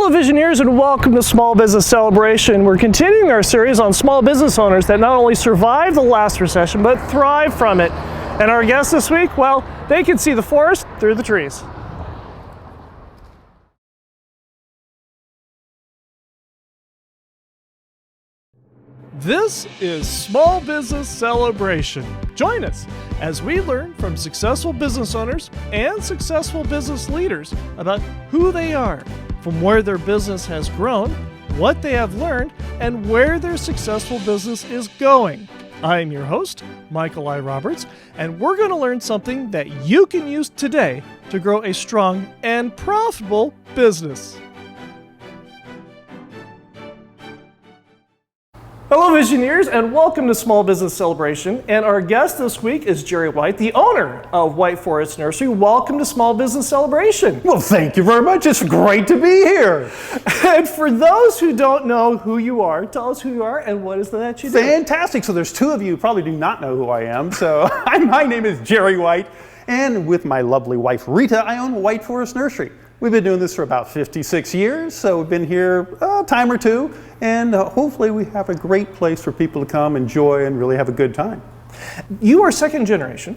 Hello Visioneers, and welcome to Small Business Celebration. We're continuing our series on small business owners that not only survived the last recession, but thrive from it. And our guests this week, well, they can see the forest through the trees. This is Small Business Celebration. Join us as we learn from successful business owners and successful business leaders about who they are, from where their business has grown, what they have learned, and where their successful business is going. I am your host, Michael I. Roberts, and we're going to learn something that you can use today to grow a strong and profitable business. Hello Visioneers, and welcome to Small Business Celebration. And our guest this week is Jere White, the owner of White Forest Nursery. Welcome to Small Business Celebration. Well, thank you very much. It's great to be here. And for those who don't know who you are, tell us who you are and what is it that you do. Fantastic. So there's two of you who probably do not know who I am. So my name is Jere White, and with my lovely wife Rita, I own White Forest Nursery. We've been doing this for about 56 years, so we've been here a time or two, and hopefully we have a great place for people to come, enjoy, and really have a good time. You are second generation.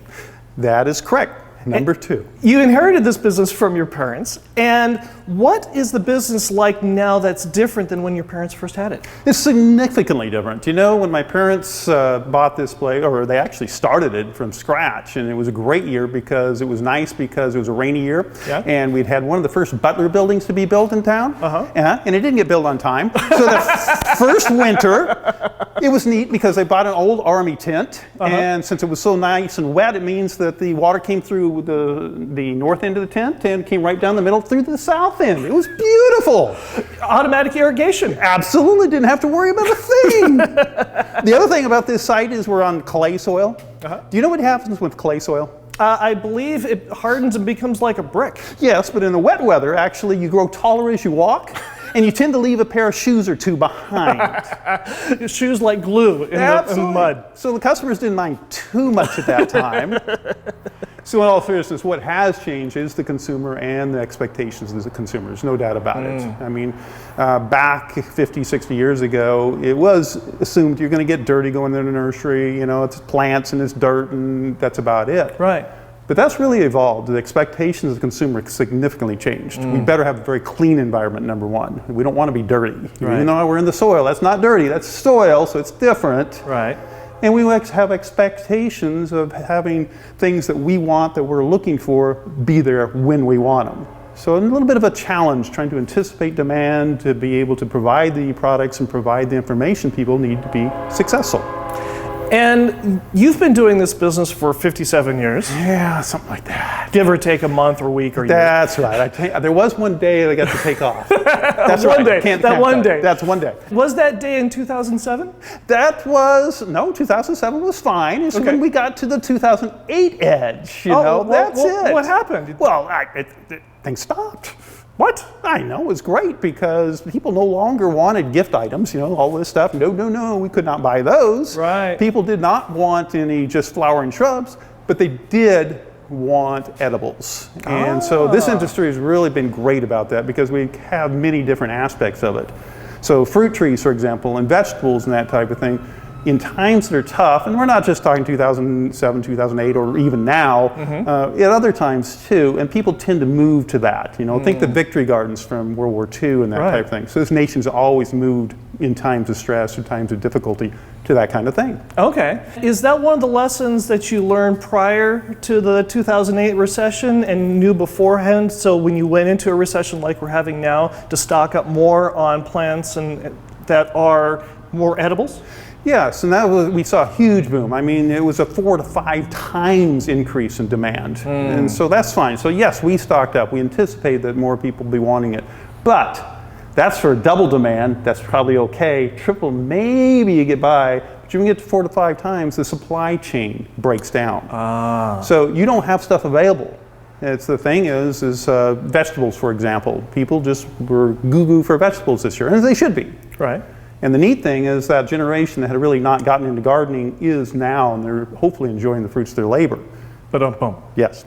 That is correct. Number two. You inherited this business from your parents, and what is the business like now that's different than when your parents first had it? It's significantly different. You know, when my parents bought this place, or they actually started it from scratch, and it was a great year because it was nice because it was a rainy year, and we'd had one of the first Butler buildings to be built in town, and it didn't get built on time. So the first winter, it was neat because they bought an old army tent, and since it was so nice and wet, it means that the water came through the north end of the tent and came right down the middle through the south end. It was beautiful. Automatic irrigation. Absolutely, didn't have to worry about a thing. The other thing about this site is we're on clay soil. Do you know what happens with clay soil? I believe it hardens and becomes like a brick. Yes, but in the wet weather, actually, you grow taller as you walk. And you tend to leave a pair of shoes or two behind. Shoes like glue in the mud. So the customers didn't mind too much at that time. So in all seriousness, what has changed is the consumer and the expectations of the consumers, no doubt about it. I mean, back 50, 60 years ago, it was assumed you're going to get dirty going in the nursery, you know, it's plants and it's dirt and that's about it. Right. But that's really evolved. The expectations of the consumer significantly changed. We better have a very clean environment, number one. We don't want to be dirty. Right. Even though we're in the soil, that's not dirty, that's soil, so it's different. Right. And we have expectations of having things that we want, that we're looking for, be there when we want them. So a little bit of a challenge trying to anticipate demand, to be able to provide the products and provide the information people need to be successful. And you've been doing this business for 57 years. Yeah, something like that. Give or take a month or week or year. That's right. There was one day I got to take off. That's one right. day. That one day. That's one day. Was that day in 2007? That was, no, 2007 was fine. It's when we got to the 2008 edge, that's it. What happened? Well, things stopped. What? I know, it was great because people no longer wanted gift items, all this stuff. No, we could not buy those. Right. People did not want any just flowering shrubs, but they did want edibles. And so this industry has really been great about that because we have many different aspects of it. So fruit trees, for example, and vegetables and that type of thing, in times that are tough, and we're not just talking 2007, 2008, or even now, at other times too, and people tend to move to that. Think the Victory Gardens from World War II and that type of thing. So this nation's always moved in times of stress or times of difficulty to that kind of thing. Okay. Is that one of the lessons that you learned prior to the 2008 recession and knew beforehand? So when you went into a recession like we're having now, to stock up more on plants and that are more edibles? Yes, and we saw a huge boom. I mean, it was a 4 to 5 times increase in demand. And so that's fine. So yes, we stocked up. We anticipated that more people will be wanting it. But that's for double demand. That's probably okay. Triple, maybe you get by. But you can get to 4 to 5 times, the supply chain breaks down. So you don't have stuff available. It's the thing is vegetables, for example. People just were goo-goo for vegetables this year, and they should be. Right. And the neat thing is that generation that had really not gotten into gardening is now, and they're hopefully enjoying the fruits of their labor. Ba-dum-bum. Yes.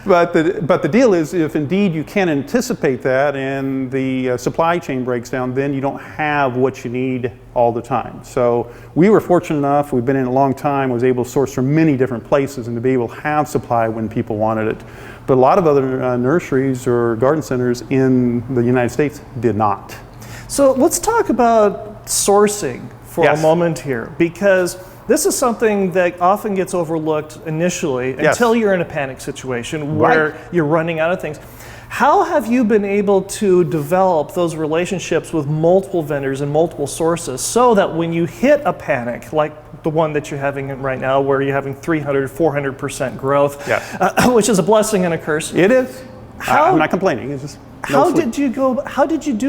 But the deal is, if indeed you can't anticipate that and the supply chain breaks down, then you don't have what you need all the time. So we were fortunate enough, we've been in a long time, was able to source from many different places and to be able to have supply when people wanted it. But a lot of other nurseries or garden centers in the United States did not. So let's talk about sourcing for a moment here, because this is something that often gets overlooked initially until you're in a panic situation where you're running out of things. How have you been able to develop those relationships with multiple vendors and multiple sources so that when you hit a panic, like the one that you're having right now, where you're having 300, 400% growth, which is a blessing and a curse? It is. I'm not complaining. It's just how did you do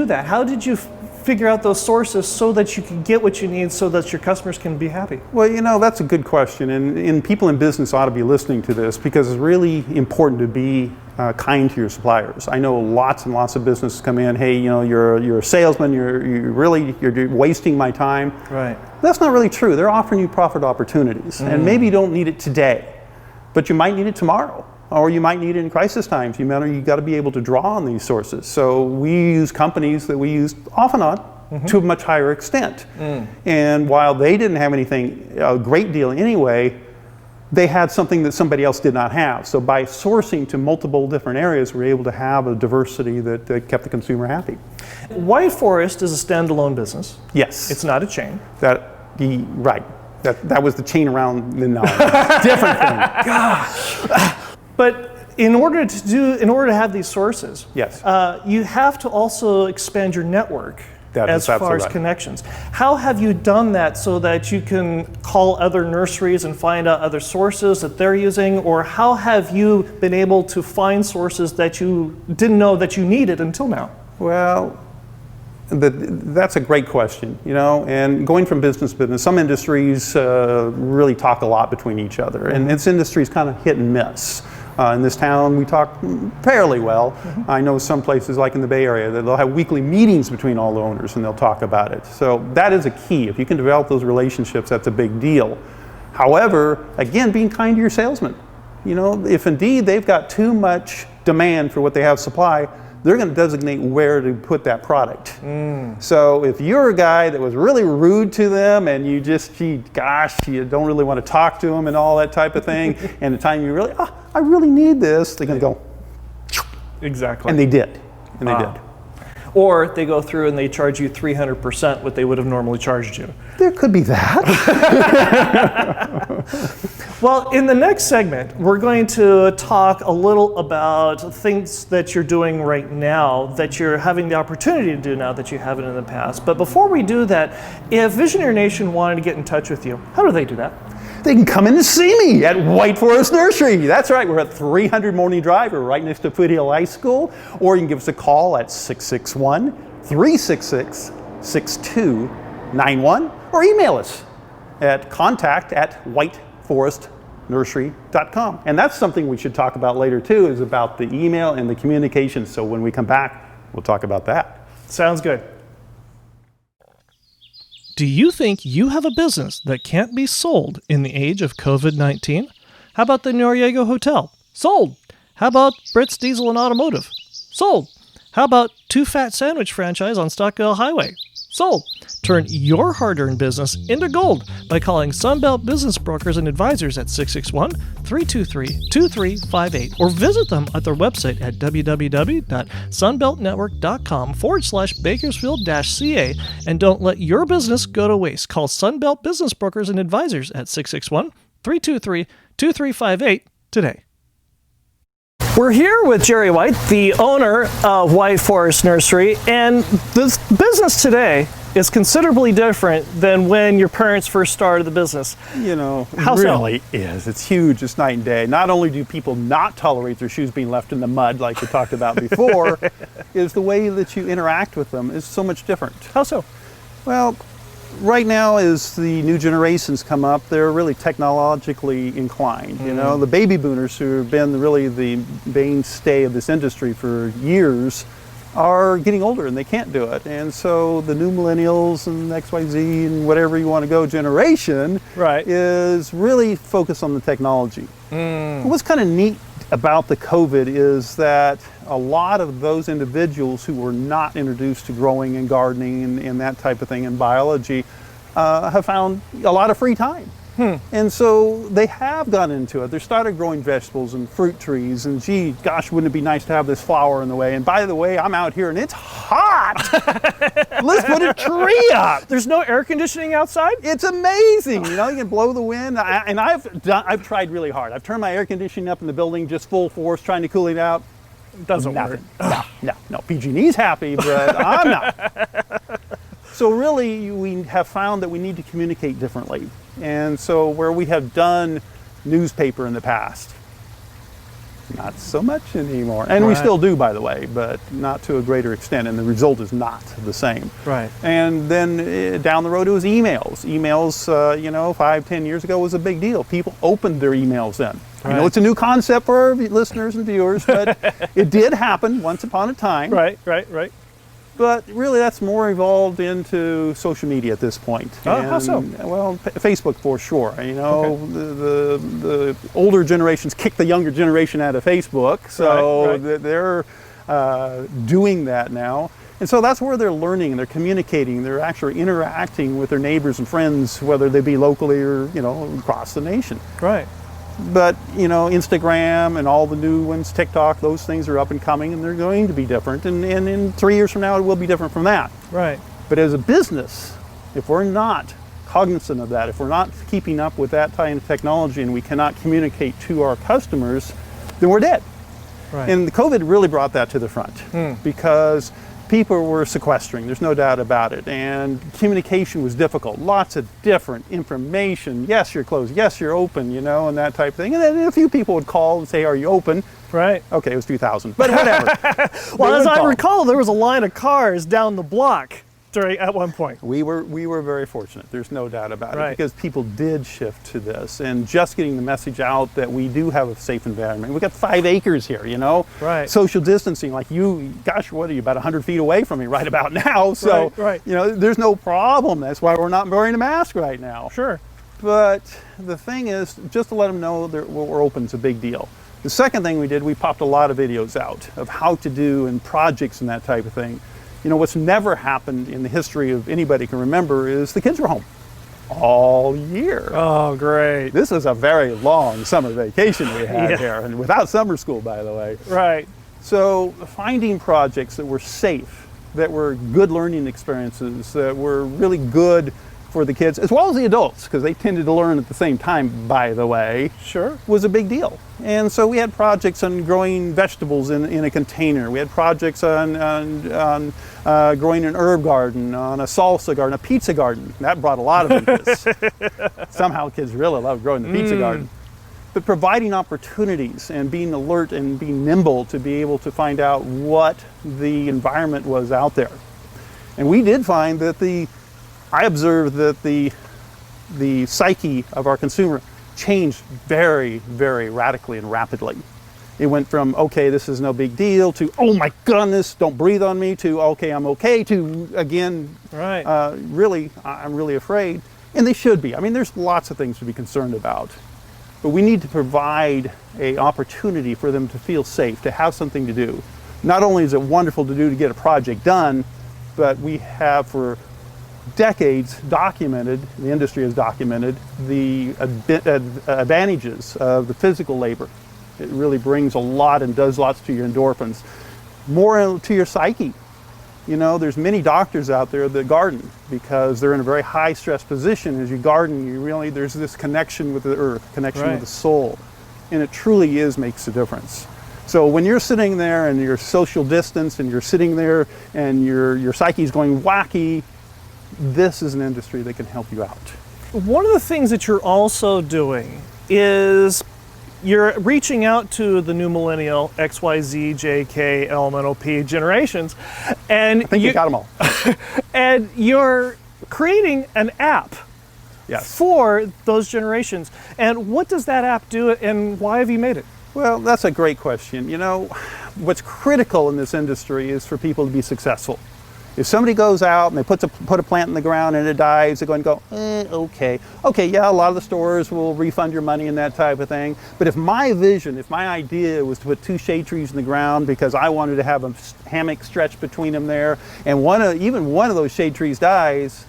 that? How did you figure out those sources so that you can get what you need so that your customers can be happy? Well, you know, that's a good question, and people in business ought to be listening to this because it's really important to be kind to your suppliers. I know lots and lots of businesses come in, hey, you know, you're a salesman, you're wasting my time. Right. That's not really true. They're offering you profit opportunities, and maybe you don't need it today, but you might need it tomorrow. Or you might need it in crisis times. You got to be able to draw on these sources. So we use companies that we use off and on to a much higher extent. And while they didn't have anything, a great deal anyway, they had something that somebody else did not have. So by sourcing to multiple different areas, we're able to have a diversity that kept the consumer happy. White Forest is a standalone business. Yes. It's not a chain. Right. That was the chain around the different thing. Gosh. But in order to have these sources, you have to also expand your network as far as connections. How have you done that so that you can call other nurseries and find out other sources that they're using, or how have you been able to find sources that you didn't know that you needed until now? Well, that's a great question, you know, and going from business to business, some industries really talk a lot between each other, and this industry is kind of hit and miss. In this town, we talk fairly well. I know some places, like in the Bay Area, that they'll have weekly meetings between all the owners and they'll talk about it. So that is a key. If you can develop those relationships, that's a big deal. However, again, being kind to your salesman. You know, if indeed they've got too much demand for what they have supply, they're going to designate where to put that product. So if you're a guy that was really rude to them and you don't really want to talk to them and all that type of thing, and the time you really, I really need this, they're going to go. Exactly. And they did. And they did. Or they go through and they charge you 300% what they would have normally charged you. There could be that. Well, in the next segment, we're going to talk a little about things that you're doing right now that you're having the opportunity to do now that you haven't in the past. But before we do that, if Visionary Nation wanted to get in touch with you, how do they do that? They can come in and see me at White Forest Nursery. That's right, we're at 300 Morning Drive. We're right next to Foothill High School. Or you can give us a call at 661-366-6291 or email us at contact@whiteforestnursery.com. And that's something we should talk about later too, is about the email and the communication. So when we come back, we'll talk about that. Sounds good. Do you think you have a business that can't be sold in the age of COVID-19? How about the Noriega Hotel? Sold. How about Britt's Diesel and Automotive? Sold. How about Two Fat Sandwich franchise on Stockdale Highway? Sold. Turn your hard-earned business into gold by calling Sunbelt Business Brokers and Advisors at 661-323-2358 or visit them at their website at www.sunbeltnetwork.com/Bakersfield-CA, and don't let your business go to waste. Call Sunbelt Business Brokers and Advisors at 661-323-2358 today. We're here with Jere White, the owner of White Forest Nursery, and this business today is considerably different than when your parents first started the business. You know, How it so? really is. It's huge. It's night and day. Not only do people not tolerate their shoes being left in the mud like we talked about before, is the way that you interact with them is so much different. How so? Well, right now as the new generations come up, they're really technologically inclined. You know, the baby boomers who have been really the mainstay of this industry for years are getting older and they can't do it. And so the new millennials and XYZ and whatever you want to go generation is really focused on the technology. What's kind of neat about the COVID is that a lot of those individuals who were not introduced to growing and gardening and that type of thing in biology have found a lot of free time. And so they have gone into it. They started growing vegetables and fruit trees, and gee, gosh, wouldn't it be nice to have this flower in the way? And by the way, I'm out here and it's hot. Let's put a tree up. There's no air conditioning outside? It's amazing. You know, you can blow the wind. I've tried really hard. I've turned my air conditioning up in the building just full force, trying to cool it out. Doesn't work. No. PG&E's happy, but I'm not. So really, we have found that we need to communicate differently. And so where we have done newspaper in the past, not so much anymore. And we still do, by the way, but not to a greater extent, and the result is not the same. Right. And then down the road, it was emails. Emails, 5-10 years ago was a big deal. People opened their emails then. I know it's a new concept for our listeners and viewers, but it did happen once upon a time. Right. But really, that's more evolved into social media at this point. How so? Well, Facebook for sure. You know, the older generations kick the younger generation out of Facebook, so they're doing that now. And so that's where they're learning, they're communicating, they're actually interacting with their neighbors and friends, whether they be locally or, across the nation. Right. But, Instagram and all the new ones, TikTok, those things are up and coming, and they're going to be different. And in 3 years from now, it will be different from that. Right. But as a business, if we're not cognizant of that, if we're not keeping up with that kind of technology and we cannot communicate to our customers, then we're dead. Right. And the COVID really brought that to the front because people were sequestering, there's no doubt about it, and communication was difficult. Lots of different information. Yes, you're closed. Yes, you're open, and that type of thing. And then a few people would call and say, are you open? Right. Okay, it was 2000, but whatever. Well, as I recall, there was a line of cars down the block at one point. We were very fortunate. There's no doubt about it, because people did shift to this, and just getting the message out that we do have a safe environment. We got 5 acres here, Right. Social distancing, like gosh, what are you, about 100 feet away from me right about now? So, right. There's no problem. That's why we're not wearing a mask right now. Sure. But the thing is, just to let them know that we're open is a big deal. The second thing we did, we popped a lot of videos out of how to do and projects and that type of thing. What's never happened in the history of anybody can remember is the kids were home all year. Oh, great. This is a very long summer vacation we had here, and without summer school, by the way. Right. So finding projects that were safe, that were good learning experiences, that were really good for the kids, as well as the adults, because they tended to learn at the same time, by the way, was a big deal. And so we had projects on growing vegetables in a container. We had projects on growing an herb garden, on a salsa garden, a pizza garden. That brought a lot of interest. Somehow kids really love growing the pizza garden. But providing opportunities and being alert and being nimble to be able to find out what the environment was out there. And we did find that I observed that the psyche of our consumer changed very, very radically and rapidly. It went from, okay, this is no big deal, to, oh my goodness, don't breathe on me, to, okay, I'm okay, to, again, really, I'm really afraid. And they should be. I mean, there's lots of things to be concerned about. But we need to provide an opportunity for them to feel safe, to have something to do. Not only is it wonderful to do to get a project done, but we have for decades documented, the industry has documented, the advantages of the physical labor. It really brings a lot and does lots to your endorphins. More to your psyche. There's many doctors out there that garden because they're in a very high stress position. As you garden, there's this connection with the earth, connection with the soul. And it truly makes a difference. So when you're sitting there and you're social distance and you're sitting there and your psyche's going wacky, this is an industry that can help you out. One of the things that you're also doing is you're reaching out to the new millennial, XYZ, JK, LMNOP generations, and I think you got them all. And you're creating an app for those generations. And what does that app do, and why have you made it? Well, that's a great question. What's critical in this industry is for people to be successful. If somebody goes out and they put a plant in the ground and it dies, they're going to go, okay. Okay, yeah, a lot of the stores will refund your money and that type of thing. But if my vision, if my idea was to put 2 shade trees in the ground because I wanted to have a hammock stretched between them there, and even one of those shade trees dies,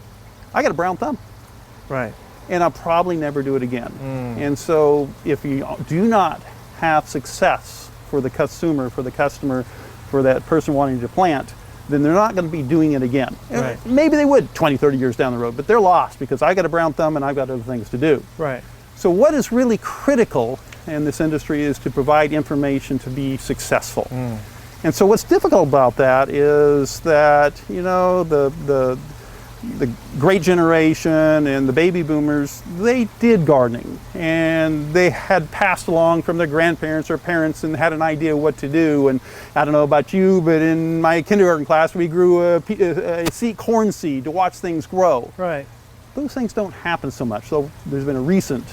I got a brown thumb. Right. And I'll probably never do it again. And so if you do not have success for the consumer, for the customer, for that person wanting to plant, then they're not going to be doing it again. Right. Maybe they would 20, 30 years down the road, but they're lost because I got a brown thumb and I've got other things to do. Right. So what is really critical in this industry is to provide information to be successful. And so what's difficult about that is that, you know, the great generation and the baby boomers, they did gardening and they had passed along from their grandparents or parents and had an idea what to do. And I don't know about you, but in my kindergarten class, we grew a corn seed to watch things grow. Right. Those things don't happen so much. So there's been a recent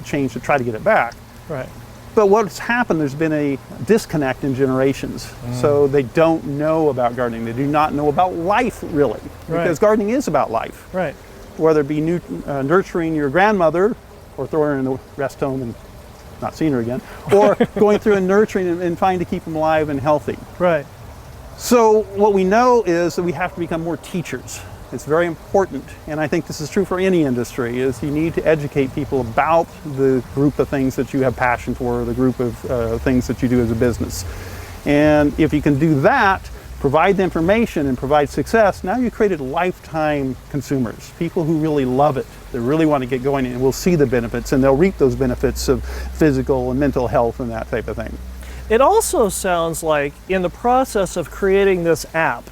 change to try to get it back. Right. But what's happened, there's been a disconnect in generations. So they don't know about gardening. They do not know about life, really, because gardening is about life. Right. Whether it be nurturing your grandmother or throwing her in the rest home and not seeing her again, or going through and nurturing and trying to keep them alive and healthy. Right. So what we know is that we have to become more teachers. It's very important, and I think this is true for any industry, is you need to educate people about the group of things that you have passion for, the group of things that you do as a business. And if you can do that, provide the information and provide success, now you've created lifetime consumers, people who really love it, they really want to get going and will see the benefits, and they'll reap those benefits of physical and mental health and that type of thing. It also sounds like in the process of creating this app,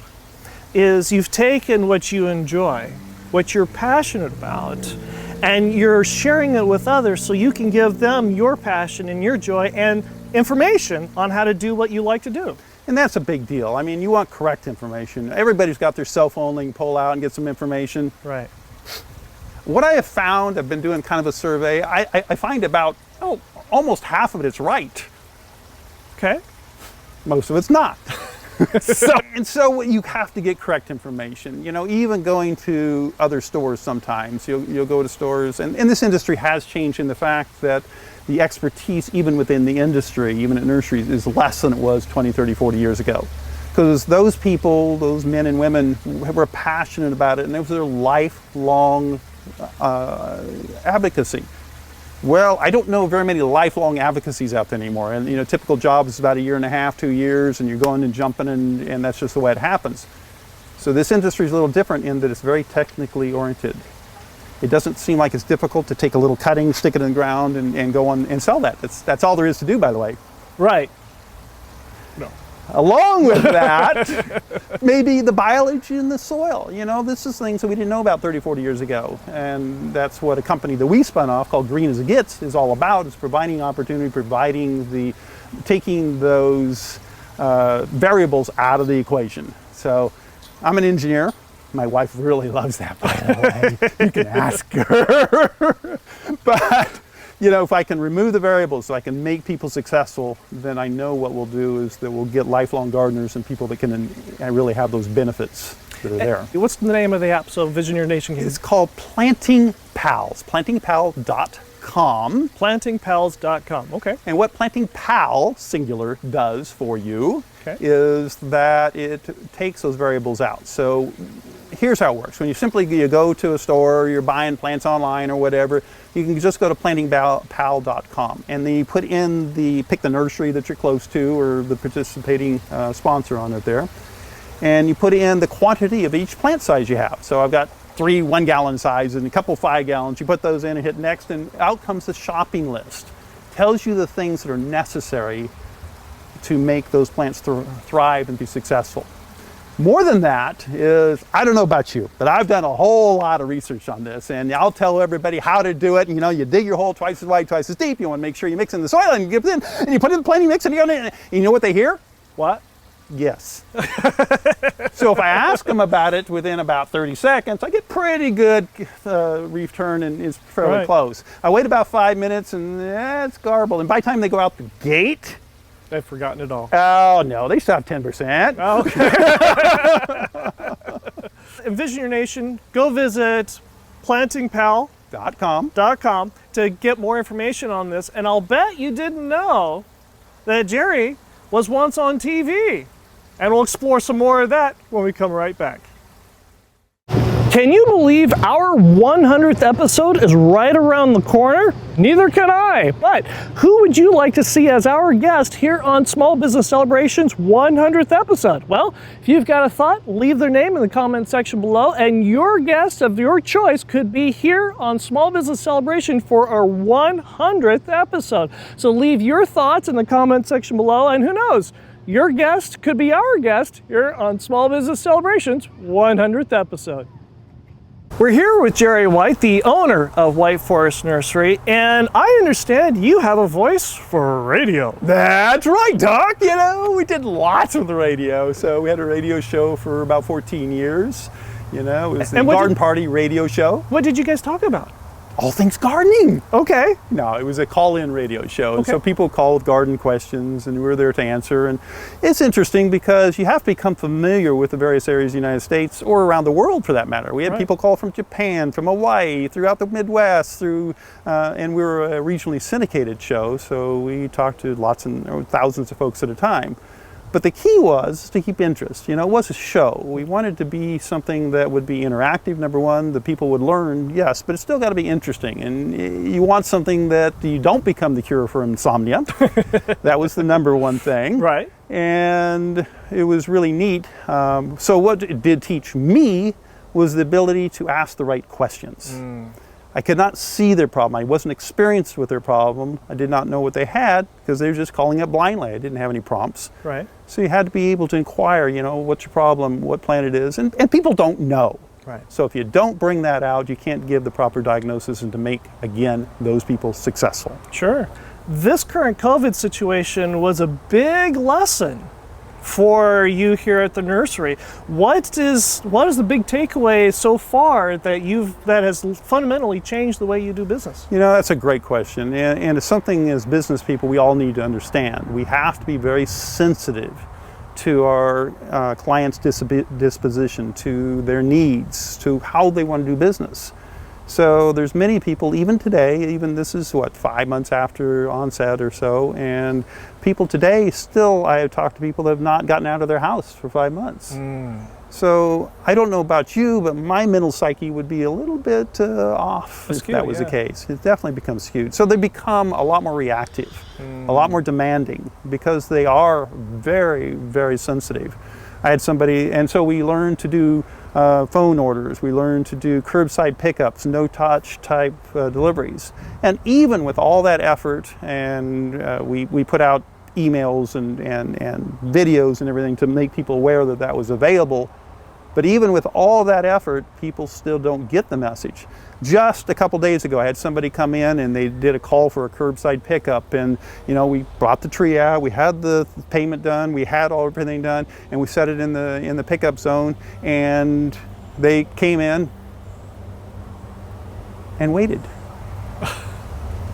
is you've taken what you enjoy, what you're passionate about, and you're sharing it with others so you can give them your passion and your joy and information on how to do what you like to do. And that's a big deal. I mean, you want correct information. Everybody's got their cell phone, they can pull out and get some information. Right. What I have found, I've been doing kind of a survey, I find about, almost half of it's right. Okay. Most of it's not. So you have to get correct information. You know, even going to other stores sometimes, you'll go to stores, and this industry has changed in the fact that the expertise even within the industry, even at nurseries, is less than it was 20, 30, 40 years ago. Because those people, those men and women were passionate about it, and it was their lifelong advocacy. Well, I don't know very many lifelong advocacies out there anymore. And, you know, typical job is about 1.5 years, 2 years, and you're going and jumping, and that's just the way it happens. So this industry is a little different in that it's very technically oriented. It doesn't seem like it's difficult to take a little cutting, stick it in the ground, and go on and sell that. That's all there is to do, by the way. Right. No. Along with that, maybe the biology in the soil. You know, this is things that we didn't know about 30, 40 years ago. And that's what a company that we spun off called Green as It Gets is all about, is providing opportunity, taking those variables out of the equation. So I'm an engineer. My wife really loves that, by the way. You can ask her. But you know, if I can remove the variables so I can make people successful, then I know what we'll do is that we'll get lifelong gardeners and people that can really have those benefits that are there. What's the name of the app so Visioneer Nation can? It's called Planting Pals, plantingpal.com. Plantingpals.com, okay. And what Planting Pal, singular, does for you is that it takes those variables out. So here's how it works. When you go to a store, you're buying plants online or whatever, you can just go to plantingpal.com and then you pick the nursery that you're close to or the participating sponsor on it there. And you put in the quantity of each plant size you have. So I've got 3 1-gallon sizes and a couple 5 gallons. You put those in and hit next, and out comes the shopping list. Tells you the things that are necessary to make those plants thrive and be successful. More than that is, I don't know about you, but I've done a whole lot of research on this, and I'll tell everybody how to do it. You know, you dig your hole twice as wide, twice as deep. You want to make sure you mix in the soil and you give it in, and you put in the planting mix, and you know what they hear? What? Yes. So if I ask them about it within about 30 seconds, I get pretty good return, and it's fairly close. I wait about 5 minutes, and it's garbled. And by the time they go out the gate, they've forgotten it all. Oh no, they still have 10%. Oh, okay. Envision Your Nation, go visit plantingpal.com to get more information on this. And I'll bet you didn't know that Jere was once on TV. And we'll explore some more of that when we come right back. Can you believe our 100th episode is right around the corner? Neither can I. But who would you like to see as our guest here on Small Business Celebration's 100th episode? Well, if you've got a thought, leave their name in the comment section below, and your guest of your choice could be here on Small Business Celebration for our 100th episode. So leave your thoughts in the comment section below, and who knows, your guest could be our guest here on Small Business Celebration's 100th episode. We're here with Jere White, the owner of White Forest Nursery, and I understand you have a voice for radio. That's right, Doc. You know, we did lots with the radio. So we had a radio show for about 14 years. You know, it was the Garden Party radio show. What did you guys talk about? All things gardening. Okay. No, it was a call-in radio show. And so people called garden questions and we were there to answer. And it's interesting because you have to become familiar with the various areas of the United States or around the world for that matter. We had people call from Japan, from Hawaii, throughout the Midwest, and we were a regionally syndicated show. So we talked to lots and thousands of folks at a time. But the key was to keep interest. You know, it was a show. We wanted to be something that would be interactive, number one. The people would learn, yes, but it's still got to be interesting. And you want something that you don't become the cure for insomnia. That was the number one thing. Right. And it was really neat. So what it did teach me was the ability to ask the right questions. I could not see their problem. I wasn't experienced with their problem. I did not know what they had because they were just calling it blindly. I didn't have any prompts. Right. So you had to be able to inquire, you know, what's your problem, what plant it is, and people don't know. Right. So if you don't bring that out, you can't give the proper diagnosis and to make, again, those people successful. Sure. This current COVID situation was a big lesson for you here at the nursery. What is the big takeaway so far that has fundamentally changed the way you do business? You know, that's a great question, and it's something as business people we all need to understand. We have to be very sensitive to our clients' disposition, to their needs, to how they want to do business. So there's many people, even today, even this is what, 5 months after onset or so, and people today still, I have talked to people that have not gotten out of their house for 5 months. So I don't know about you, but my mental psyche would be a little bit off if that was the case. It definitely becomes skewed. So they become a lot more reactive, a lot more demanding, because they are very, very sensitive. I had somebody, and so we learned to do phone orders, we learned to do curbside pickups, no-touch type deliveries. And even with all that effort, and we put out emails and videos and everything to make people aware that that was available, but even with all that effort, people still don't get the message. Just a couple days ago, I had somebody come in and they did a call for a curbside pickup, and you know, we brought the tree out, we had the payment done, we had everything done, and we set it in the pickup zone, and they came in and waited.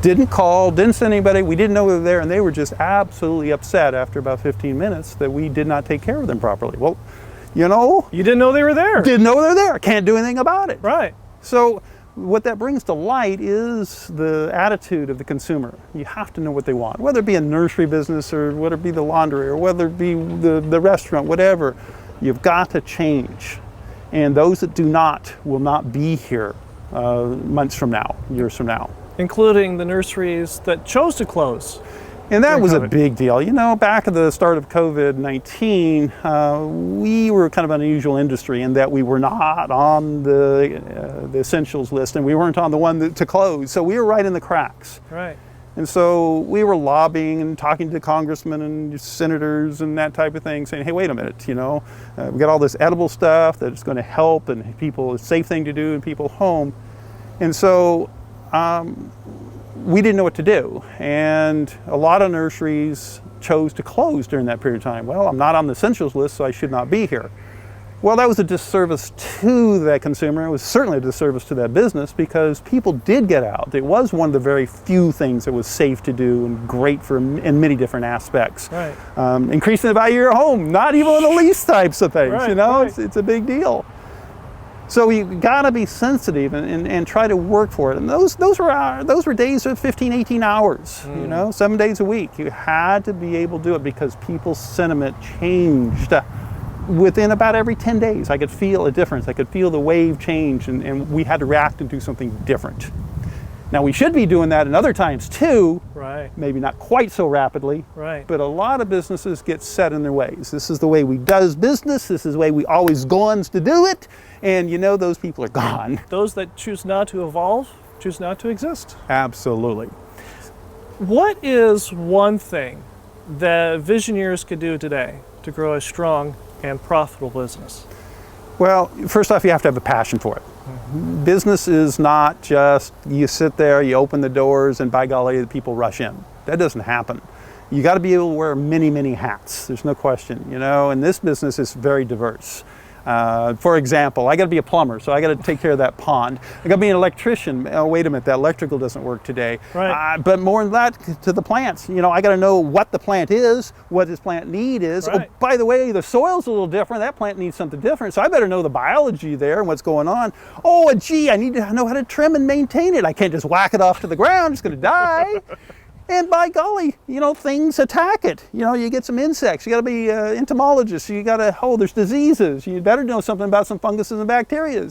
Didn't call, didn't send anybody, we didn't know they were there, and they were just absolutely upset after about 15 minutes that we did not take care of them properly. Well, you know, you didn't know they were there. Didn't know they're there. Can't do anything about it. Right. So what that brings to light is the attitude of the consumer. You have to know what they want, whether it be a nursery business or whether it be the laundry or whether it be the restaurant, whatever. You've got to change. And those that do not will not be here months from now, years from now. Including the nurseries that chose to close. And that was a big deal. You know, back at the start of COVID-19, we were kind of an unusual industry in that we were not on the essentials list, and we weren't on the one to close. So we were right in the cracks. Right. And so we were lobbying and talking to congressmen and senators and that type of thing, saying, hey, wait a minute, you know, we got all this edible stuff that's going to help and people, it's a safe thing to do and people home. And so we didn't know what to do, and a lot of nurseries chose to close during that period of time. Well, I'm not on the essentials list, so I should not be here. Well, that was a disservice to that consumer. It was certainly a disservice to that business because people did get out. It was one of the very few things that was safe to do and great for in many different aspects. Right. Increasing the value of your home, not even on the lease types of things, right, you know, right. it's a big deal. So you gotta be sensitive and try to work for it. And those were days of 15, 18 hours, 7 days a week. You had to be able to do it because people's sentiment changed within about every 10 days. I could feel a difference. I could feel the wave change, and we had to react and do something different. Now, we should be doing that in other times too, right? Maybe not quite so rapidly, right? But a lot of businesses get set in their ways. This is the way we does business. This is the way we always goes to do it. And those people are gone. Those that choose not to evolve, choose not to exist. Absolutely. What is one thing that Visioneers could do today to grow a strong and profitable business? Well, first off, you have to have a passion for it. Business is not just you sit there, you open the doors, and by golly, the people rush in. That doesn't happen. You got to be able to wear many, many hats. There's no question. And this business is very diverse. For example, I got to be a plumber, so I got to take care of that pond. I got to be an electrician. Oh, wait a minute, that electrical doesn't work today. Right. But more than that, to the plants. I got to know what the plant is, what this plant need is. Right. Oh, by the way, the soil's a little different. That plant needs something different, so I better know the biology there and what's going on. Oh, gee, I need to know how to trim and maintain it. I can't just whack it off to the ground. It's going to die. And by golly, things attack it. You get some insects. You got to be entomologists. You got to, there's diseases. You better know something about some funguses and bacteria.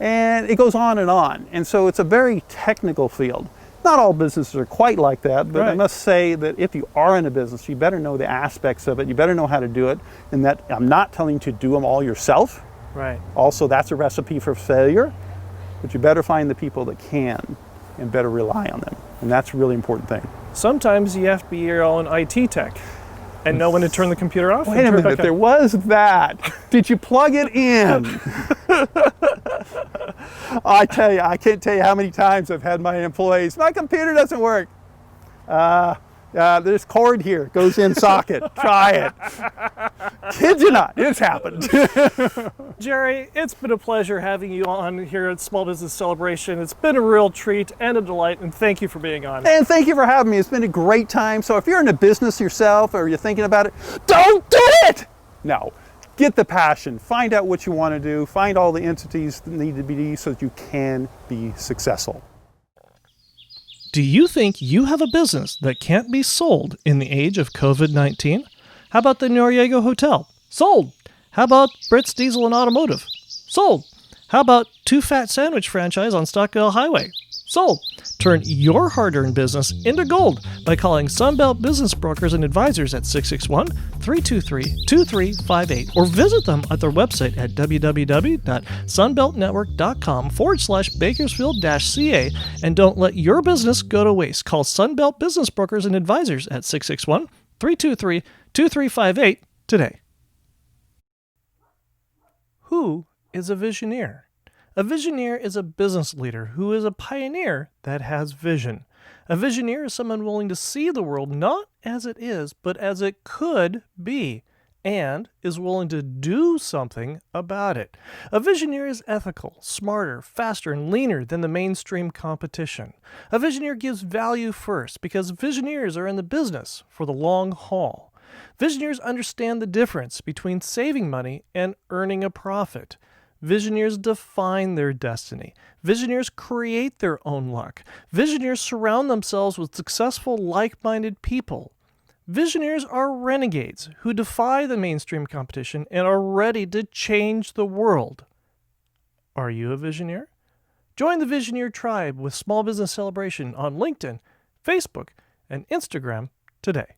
And it goes on and on. And so it's a very technical field. Not all businesses are quite like that, but right. I must say that if you are in a business, you better know the aspects of it. You better know how to do it. And that I'm not telling you to do them all yourself. Right. Also, that's a recipe for failure. But you better find the people that can and better rely on them. And that's a really important thing. Sometimes you have to be your own IT tech and know when to turn the computer off. Wait a minute, there was that. Did you plug it in? I tell you, I can't tell you how many times I've had my employees, my computer doesn't work. There's cord here, goes in socket, try it. Kid you not, it's happened. Jere, it's been a pleasure having you on here at Small Business Celebration. It's been a real treat and a delight, and thank you for being on. And thank you for having me. It's been a great time. So if you're in a business yourself or you're thinking about it, don't do it! No, get the passion, find out what you want to do, find all the entities that need to be so that you can be successful. Do you think you have a business that can't be sold in the age of COVID-19? How about the Noriega Hotel? Sold. How about Britt's Diesel and Automotive? Sold. How about Two Fat Sandwich franchise on Stockdale Highway? Sold. Turn your hard-earned business into gold by calling Sunbelt Business Brokers and Advisors at 661-323-2358 or visit them at their website at www.sunbeltnetwork.com/Bakersfield-CA, and don't let your business go to waste. Call Sunbelt Business Brokers and Advisors at 661-323-2358 today. Who is a Visioneer? A Visioneer is a business leader who is a pioneer that has vision. A Visioneer is someone willing to see the world not as it is, but as it could be, and is willing to do something about it. A Visioneer is ethical, smarter, faster, and leaner than the mainstream competition. A Visioneer gives value first because Visioneers are in the business for the long haul. Visioneers understand the difference between saving money and earning a profit. Visioneers define their destiny. Visioneers create their own luck. Visioneers surround themselves with successful, like-minded people. Visioneers are renegades who defy the mainstream competition and are ready to change the world. Are you a Visioneer? Join the Visioneer tribe with Small Business Celebration on LinkedIn, Facebook, and Instagram today.